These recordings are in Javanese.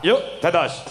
Yuk, dados.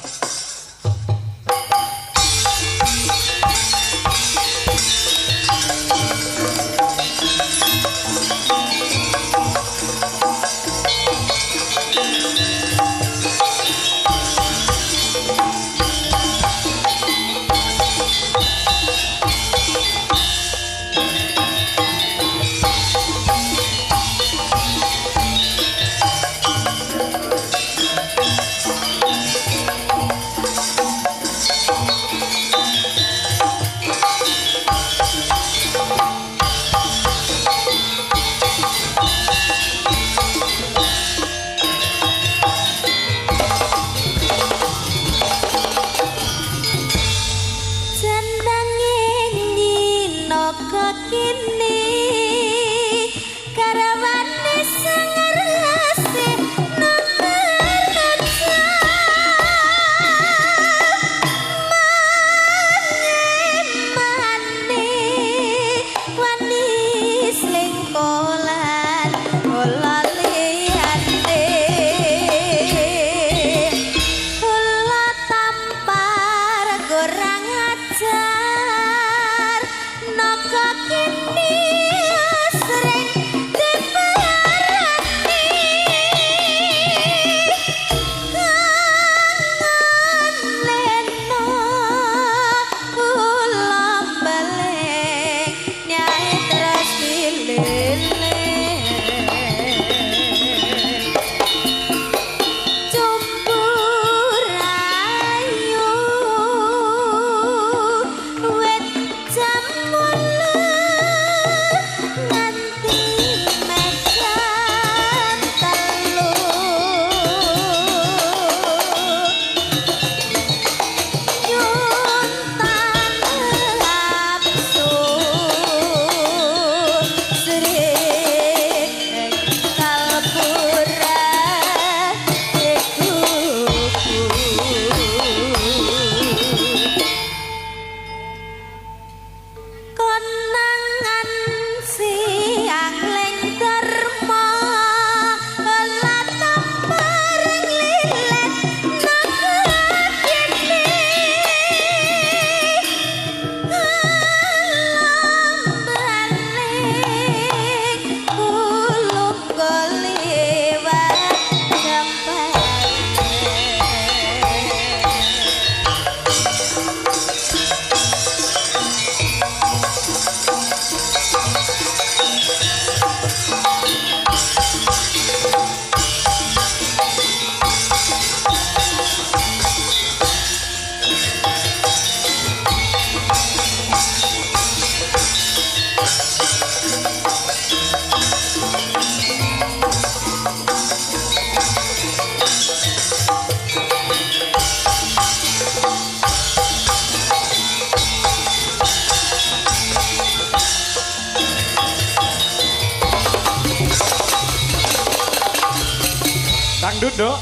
Dangdut, Dok.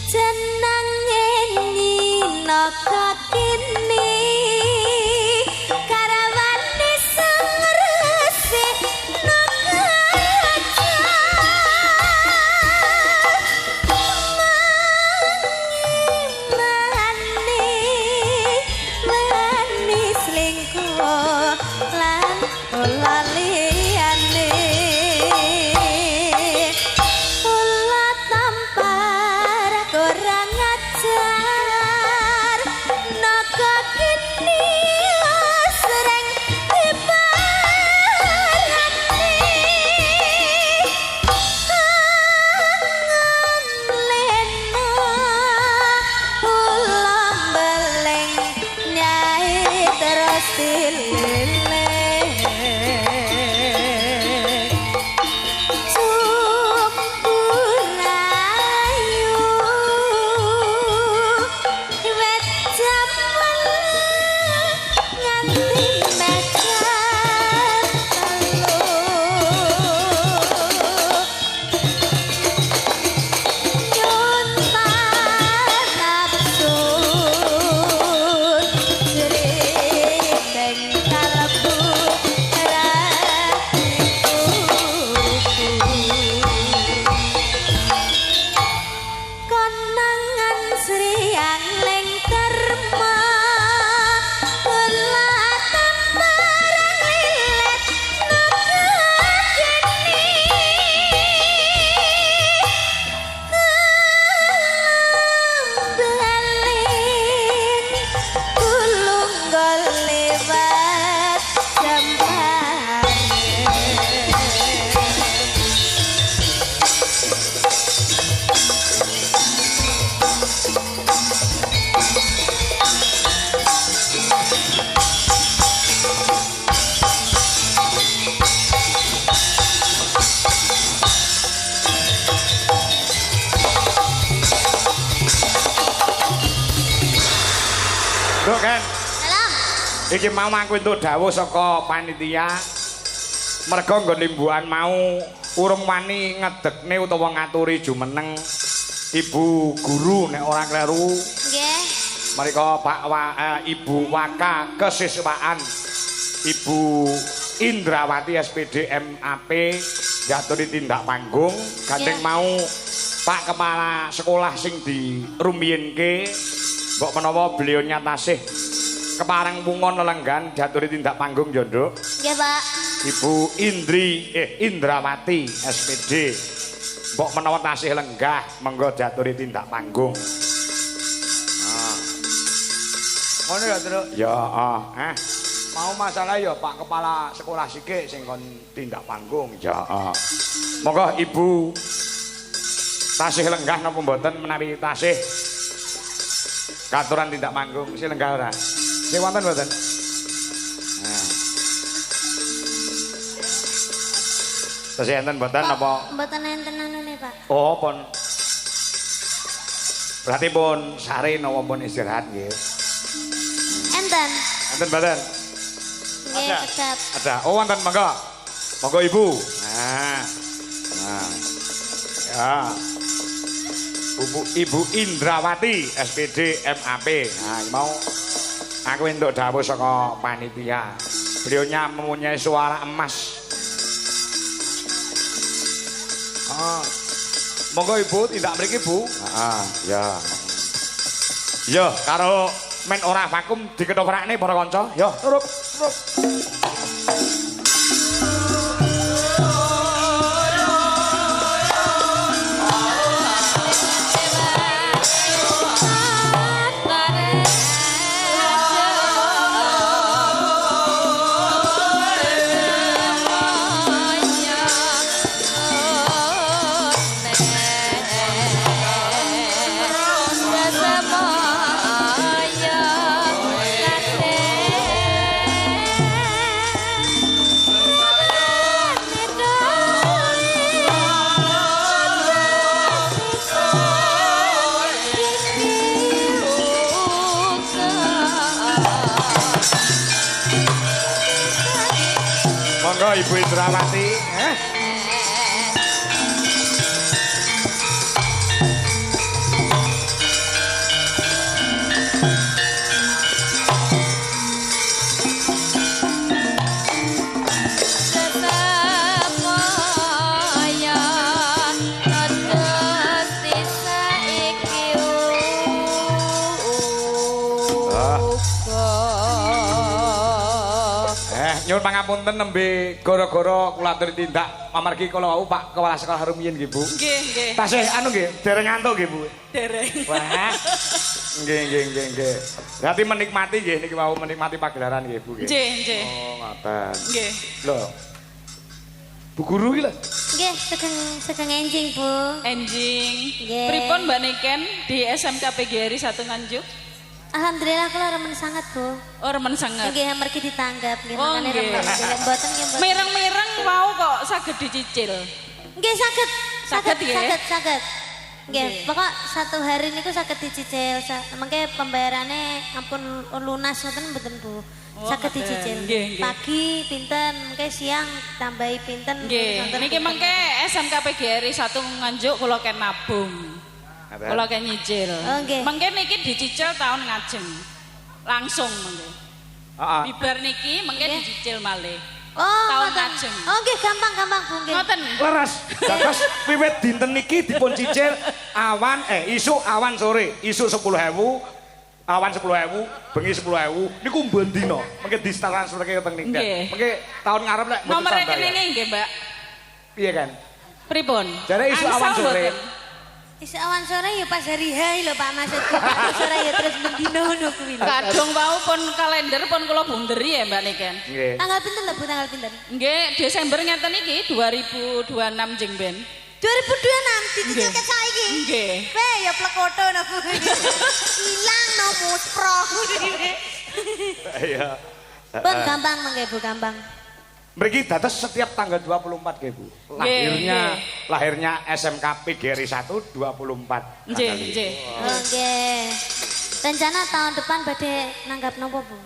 Jeneng nyina kakini karawani sang resik nakaca mani selingkuh lan laliane kurang ajar naga Iki mau aku entuk dawuh saka panitia. Merga nggon limbuhan mau urung wani ngedekne utawa ngaturi jumeneng Ibu guru nek ora kleru. Nggih. Mriko Ibu Waka Kesiswaan Ibu Indrawati SPD MAP jatuh tindak panggung gandeng mau Pak Kepala Sekolah sing dirumiyinke mbok menawa beliau tasih kepareng pungon lelenggan jatuh tindak panggung Nduk. Nggih, Pak. Ibu Indrawati SPD mbok menawa tasih lenggah menggo jatuh tindak panggung. Ngono ya, Truk? Ya, mau masalah ya Pak Kepala Sekolah sike sing kon tindak panggung. Ya. Monggo Ibu tasih lenggah napa mboten menawi tasih katuran tindak panggung sing lenggah ora? Sing wonten mboten? Nah. Tasih enten mboten napa? Mboten enten anune, Pak. Oh, pun. Berarti pun sare napa pun istirahat nggih. Enten. Enten mboten? Nggih, tetep. Ada. Oh, wonten monggo. Monggo Ibu. Nah. Ya. Ibu Indrawati SPD MAP. Nah, mau aku entuk dawuh saka panitia. Beliaunya mempunyai suara emas. Monggo Ibu tindak mriki, Bu. Ya. Yo, karo men ora vakum dikethoprakne para kanca. Yo, turuk. Monggo Ibu Indrawati. Nyuwun pangapunten nembe gara-gara kula aturi tindak amargi kula wau Pak Kepala Sekolah rumiyin nggih Bu. Nggih. Tasih anu nggih, dereng ngantuk nggih Bu. Dereng. Wah. Nggih. Berarti menikmati nggih niki wau menikmati pagelaran nggih Bu nggih. Nggih. Oh, ngoten. Nggih. Lho. Bu guru iki lho. Nggih, segeng enjing, Bu. Enjing. Nggih. Pripun Mbak Niken di SMK PGRI 1 Nganjuk? Alhamdulillah kula remen sangat, Bu. Oh, remen sangat. Nggih, amargi ditanggap nggih Oh, makane nggih. remen. Mboten nggih, mboten. Mireng-mireng mau kok saged dicicil. Nggih, saged. Saged, nggih? Saged. Nggih, Nggih. pokok satu hari niku saged dicicil. Mengke pembayarannya ampun lunas ngoten mboten, Bu. Oh, Saged ngoten. dicicil. Nggih, nggih. Pagi pinten, mengke siang tambahi pinten. Nggih, ngoten niki pinten. mengke SMK PGRI 1 Nganjuk kula ken nabung. Kula ken nyicil. Oh, nggih. Mengke niki dicicil tahun ngajeng. Langsung mengke. Heeh. Bibar niki mengke Nggih. dicicil malih. Oh, tahun ngoten. ngajeng. Oh, nggih gampang, Bu, nggih. Ngoten. Leres. Dados wiwit dinten niki dipun cicil isuk awan sore, isuk 10.000, awan 10.000, bengi 10.000. Niku mben dina. Mengke ditransferke teng niku. Nggih. Mengke tahun ngarep nek Nomor rekeninge nggih, Mbak. Piye kan? Pripun? Jare isuk Angsal awan sore. mboten? Isuk awan sore ya pas hari H lho Pak maksudku. Pak sore ya terus mendino ngono kuwi lho. Kadung wau pun kalender pun kula bunderi ya Mbak Niken. Nggih. Tanggal pinten lho Bu, tanggal pinten? Nggih, Desember ngeten iki 2026 jeng ben. 2026 dicicil ke saiki. Nggih. Pe ya plekoto no Bu. Ilang no muspro. Iya. Bang gampang mangke Bu, gampang. Mriki dados setiap tanggal 24 nggih Bu. Lahirnya SMK PGRI 1 24 Nggih, tanggal nggih. Oh nggih. Rencana tahun depan badhe nanggap nopo Bu?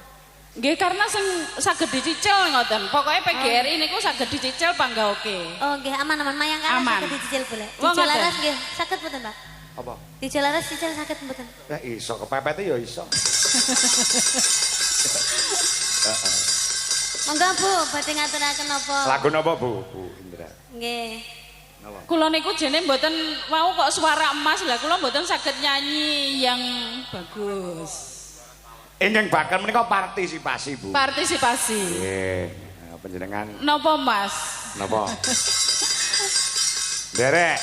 Nggih karena sing saged dicicil ngoten. Pokoke PGRI niku saged dicicil pangga oke. Oh nggih aman-aman mayang kan Aman. saged dicicil boleh. Wong Dicicil ngoten. laras nggih saged mboten, Pak? Apa? Dicicil laras dicicil saged mboten? Ya iso kepepete ya iso. Monggo Bu, badhe ngaturaken napa? Lagu napa Bu? Bu Indra. Nggih. Napa? Kula niku jene mboten mau kok suara emas lah kula mboten saged nyanyi yang bagus. Ingkang bakal menika partisipasi Bu. Partisipasi. Nggih, panjenengan Napa Mas? napa? Derek.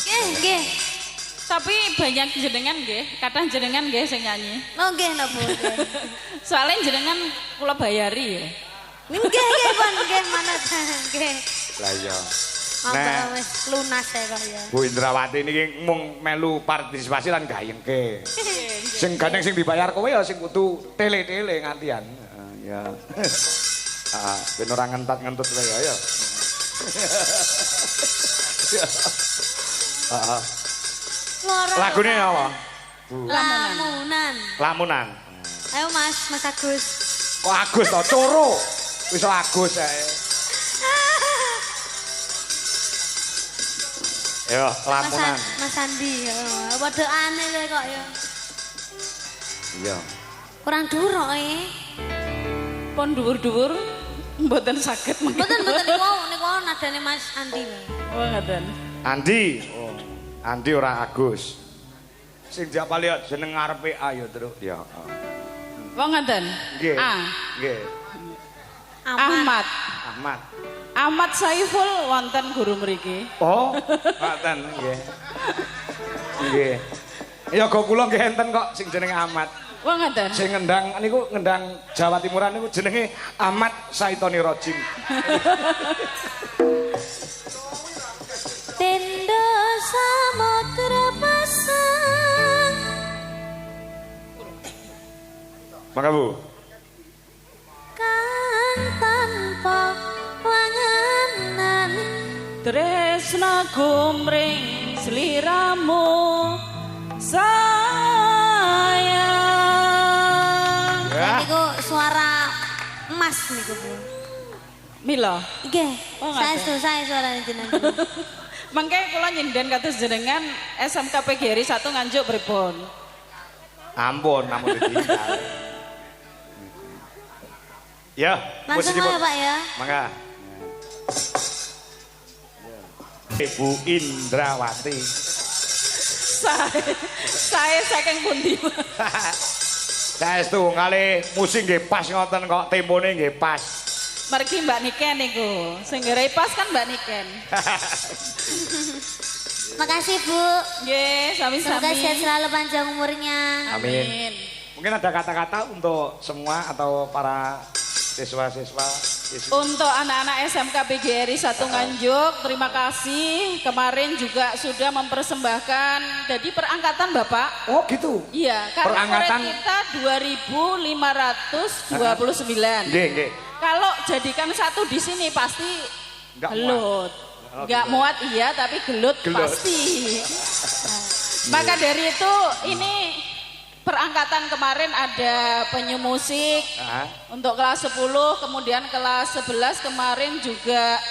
Nggih. Tapi banyak jenengan nggih, kathah jenengan nggih sing nyanyi. Oh nggih napa nggih. Soalnya jenengan kula bayari ya. Nggih Pon, nggih manut. Nggih. Lah iya. Monggo Nah. wis lunas ya kok ya. Bu Indrawati niki mung melu partisipasi lan gayengke. Sing gandeng sing dibayar kowe ya sing kudu tele-tele ngantian. Ya. Ben ora ngentot-ngentut wae ya. Lagune apa? Bu. Lamunan. Lamunan. Ayo Mas Agus. Kok Agus to coro. Wis Agus ae. Yo, lamunan. Mas Andi, padha aneh lho kok ya. Iya. Kurang durok Pon dhuwur-dhuwur mboten saged mengke. Mboten niku nadane Mas Andi lho. Oh ngoten. Andi. Oh. Andi ora Agus. Sing diapal ya jeneng ngarepe A ya, Truk. Ya. Wong ngoten. Nggih. Ah, Nggih. Ahmad. Ahmad. Ahmad Saiful wonten guru mriki. Oh, ngoten nggih. Nggih. Ya go kula nggih enten kok sing jenenge Ahmad. Wong ngoten. Sing ngendang niku ngendang Jawa Timuran niku jenenge Ahmad Saitoni Rojim. Tenda samudra pasang. Maka Bu. Kan tanpa wanganan. Tresna gumring sliramu sayang. Niku suara emas niku Bu. Mila. Nggih. Oh, ngoten. Saya suarane jenengan. Mangke kula nyinden kados jenengan SMK PGRI 1 Nganjuk pripun? Ampun, namun ditinggal. Ya, Langsung musikipun. aja Pak ya. Mangga. Ibu Indrawati. Saya saking pundi? Saestu ngalih musik nggih pas ngoten kok tempone nggih pas. Mergi Mbak Niken niku. Sing nggarai pas kan Mbak Niken. Makasih Bu. Nggih, Semoga sami-sami. sehat selalu panjang umurnya. Amin. Mungkin ada kata-kata untuk semua atau para siswa-siswa. Untuk anak-anak SMK PGRI 1 Nganjuk, terima kasih. Kemarin juga sudah mempersembahkan jadi perangkatan Bapak. Oh gitu. Iya, karena Perangkatan. murid kita 2529. Nggih, nggih. Kalau jadikan satu di sini pasti Nggak gelut. Oh, Nggak gelut. muat iya, tapi gelut, Gelut. pasti. Nah, maka dari itu ini perangkatan kemarin ada penyu musik Ah. untuk kelas 10, kemudian kelas 11 kemarin juga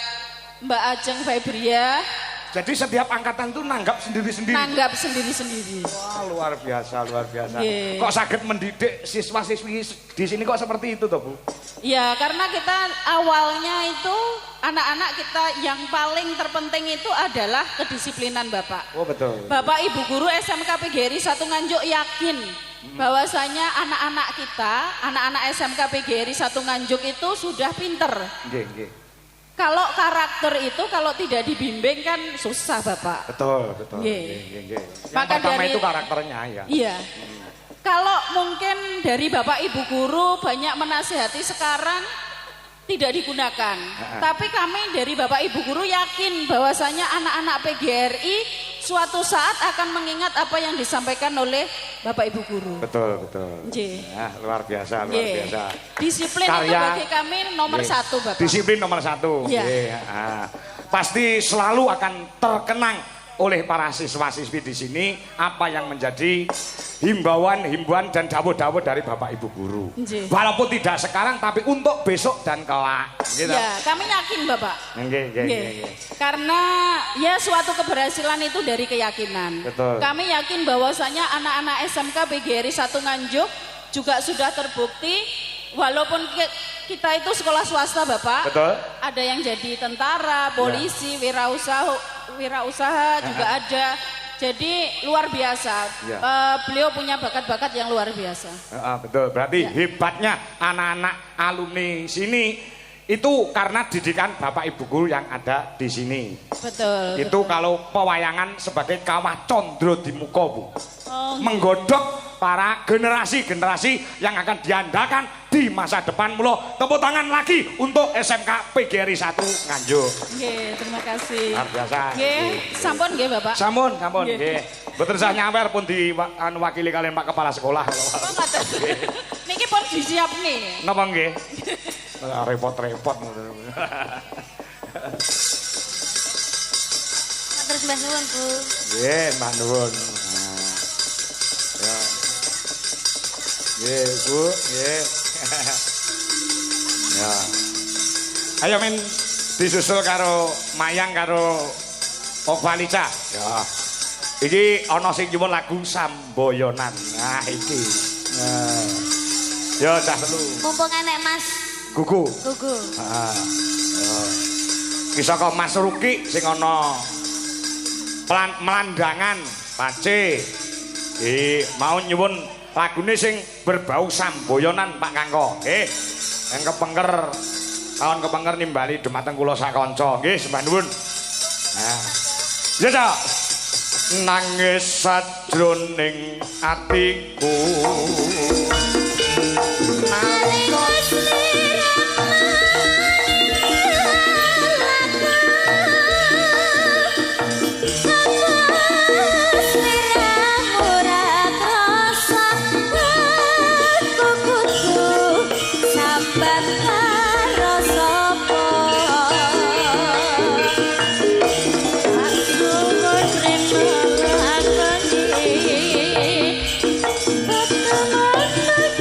Mbak Ajeng Febria Jadi setiap angkatan tuh nanggap sendiri-sendiri. nanggap sendiri-sendiri. Wah, luar biasa, luar biasa. Nggih. Kok sakit mendidik siswa-siswi di sini kok seperti itu toh, Bu? Ya, karena kita awalnya itu anak-anak kita yang paling terpenting itu adalah kedisiplinan Bapak. Oh, betul. Bapak Ibu Guru SMK PGRI 1 Nganjuk yakin bahwasanya anak-anak kita, anak-anak SMK PGRI 1 Nganjuk itu sudah pinter. Nggih, nggih. Kalau karakter itu kalau tidak dibimbing kan susah Bapak. Betul, betul. Nggih. Nggih, nggih. Yang Maka pertama dari- itu karakternya ya. Iya. Kalau mungkin dari Bapak Ibu Guru banyak menasihati sekarang tidak digunakan. Tapi kami dari Bapak Ibu Guru yakin bahwasanya anak-anak PGRI suatu saat akan mengingat apa yang disampaikan oleh Bapak Ibu Guru. Betul, betul. Nggih. Nah, luar biasa, luar Nggih. biasa. Disiplin itu Karya- bagi kami nomor Nggih. 1 Bapak. Disiplin nomor 1. Iya. Nggih, pasti selalu akan terkenang oleh para siswa-siswi di sini apa yang menjadi himbauan dan dawuh-dawuh dari Bapak Ibu guru. Nggih. Walaupun tidak sekarang tapi untuk besok dan kelak. Gitu. Ya, kami yakin Bapak. Nggih. Karena ya suatu keberhasilan itu dari keyakinan. Betul. Kami yakin bahwasanya anak-anak SMK PGRI 1 Nganjuk juga sudah terbukti walaupun kita itu sekolah swasta Bapak. Betul. Ada yang jadi tentara, polisi, wirausaha juga ada. Jadi luar biasa. Ya. Beliau punya bakat-bakat yang luar biasa. Betul. Berarti Ya. hebatnya anak-anak alumni sini itu karena didikan Bapak Ibu guru yang ada di sini. Betul. Itu kalau pewayangan sebagai kawah condro di muka Bu. Oh, Menggodok para generasi-generasi yang akan diandalkan di masa depan. Mula tepuk tangan lagi untuk SMK PGRI 1 Nganjuk. nggih, terima kasih. Luar biasa. Nggih, sampun nggih Bapak. Sampun Nggih. nggih. Mboten sah nyawer pun diwakili kalian Pak Kepala Sekolah. Oh, ngaten. Niki pun disiapne. Napa nggih? Repot-repot. Terus Mbah Nuwun, Bu. Nggih, Mbah Nuwun. Ya. Nggih, Bu, nggih. Ya. Ayo men disusul karo Mayang karo Okvalita. Ya. Iki ana sing nyuwun lagu Samboyonan. Nah, iki. Nah. Ya, cah telu. Mumpung enek Mas Gugu. Gugu. Heeh. Ki saka Mas Ruki sing ana melandangan Pace. Mau nyuwun lagune sing berbau Samboyonan Pak Kangko. Nggih. Yang kepengker kawan kepengker nimbali dumateng kula sakanca. Nggih, sembah nuwun. Nah. Ya, Cak. Nangis sajroning atiku. Nalika Aku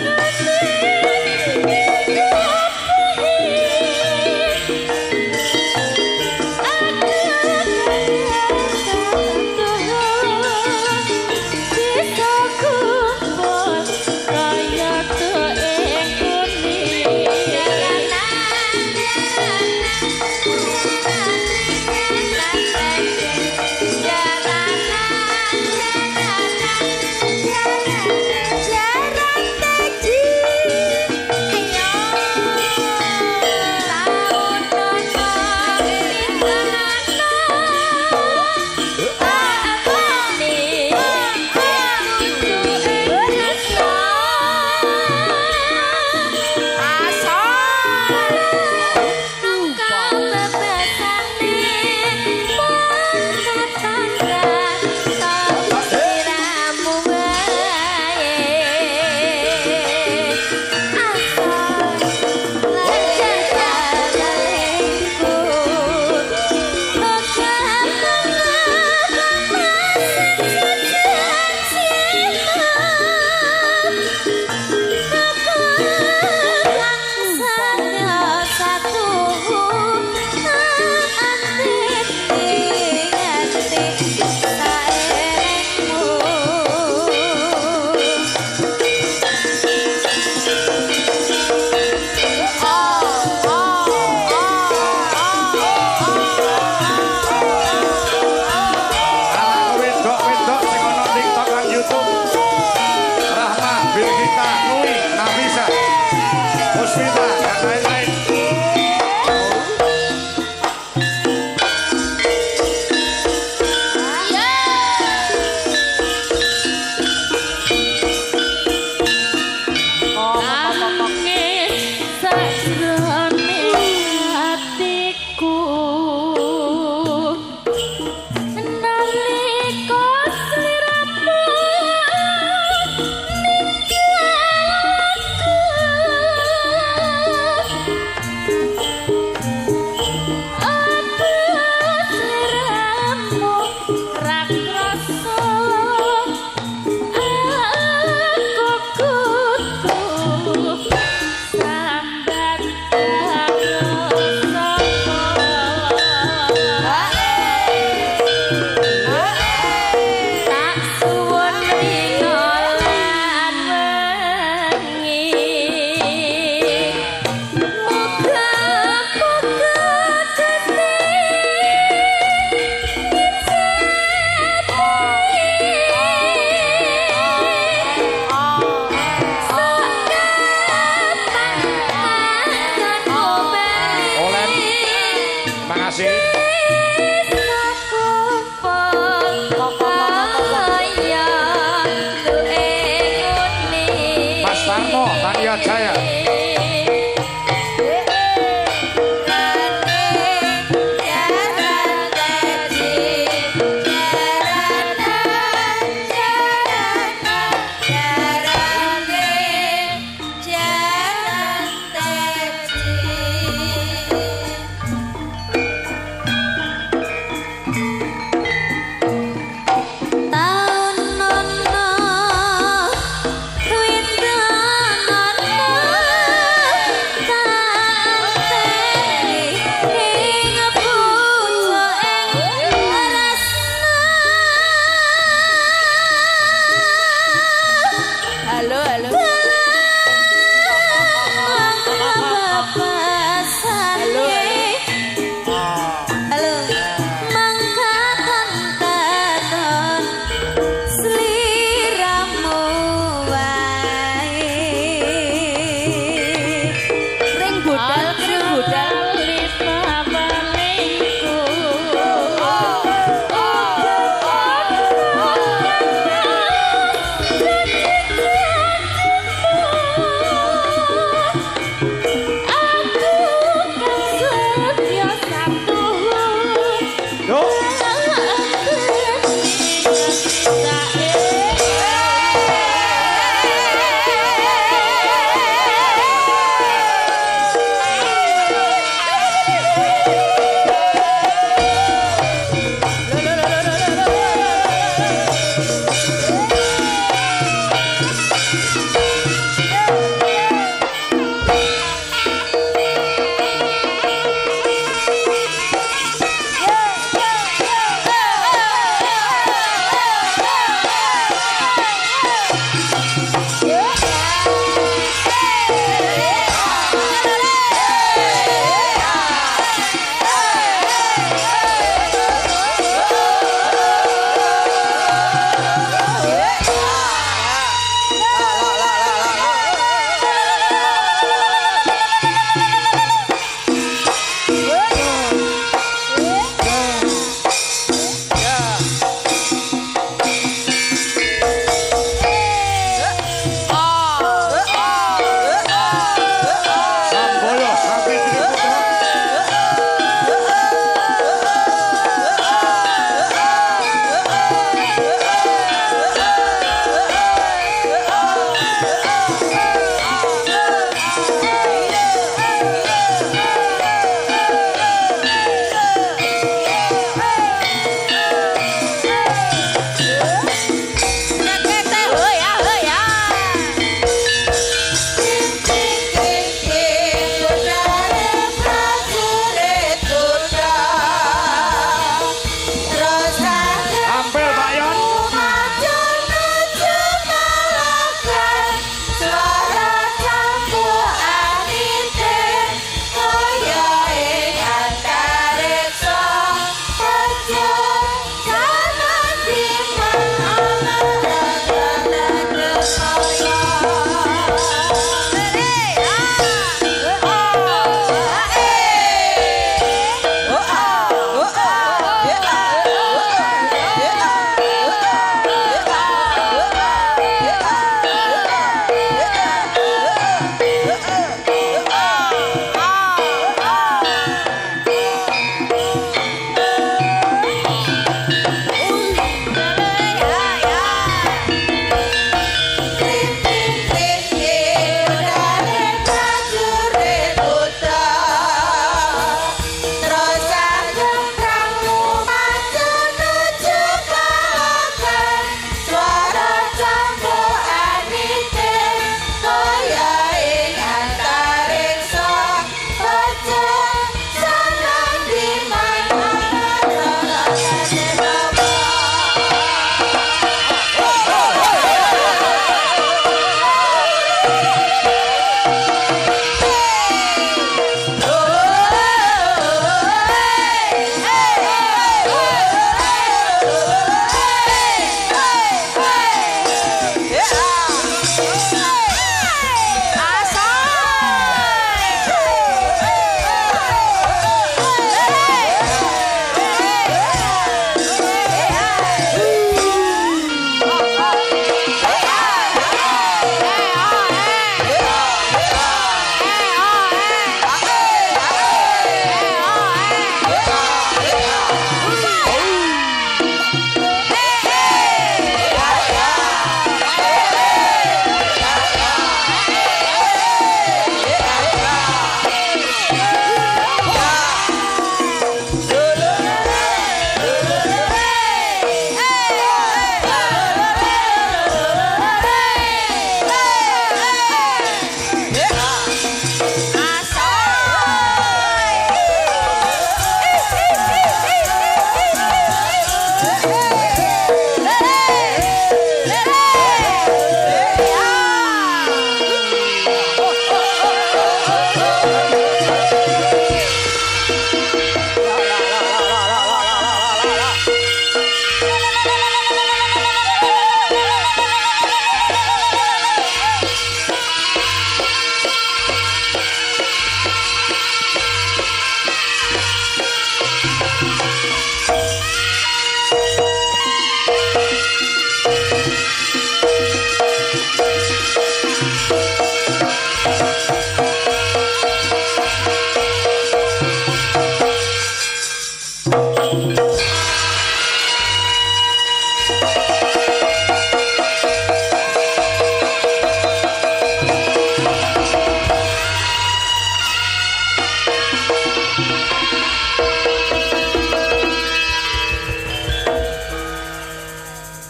Mas Tarno, Tania Jaya.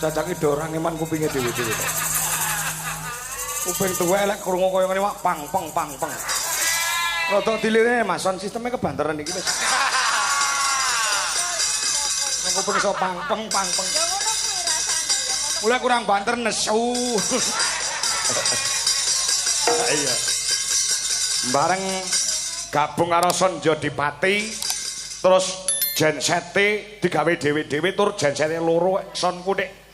cacange do ora ngeman kupinge dhewe-dhewe. Kuping tuwek elek krungu kaya ngene wak pang pang pang pang. Rada dilirene Mas, sound sisteme kebanteran iki wis. Kuping iso pang pang pang pang. Mulai kurang banter nesu. Iya. Bareng gabung karo Sonjo Dipati terus jensete digawe dhewe-dhewe tur jensete loro son kutik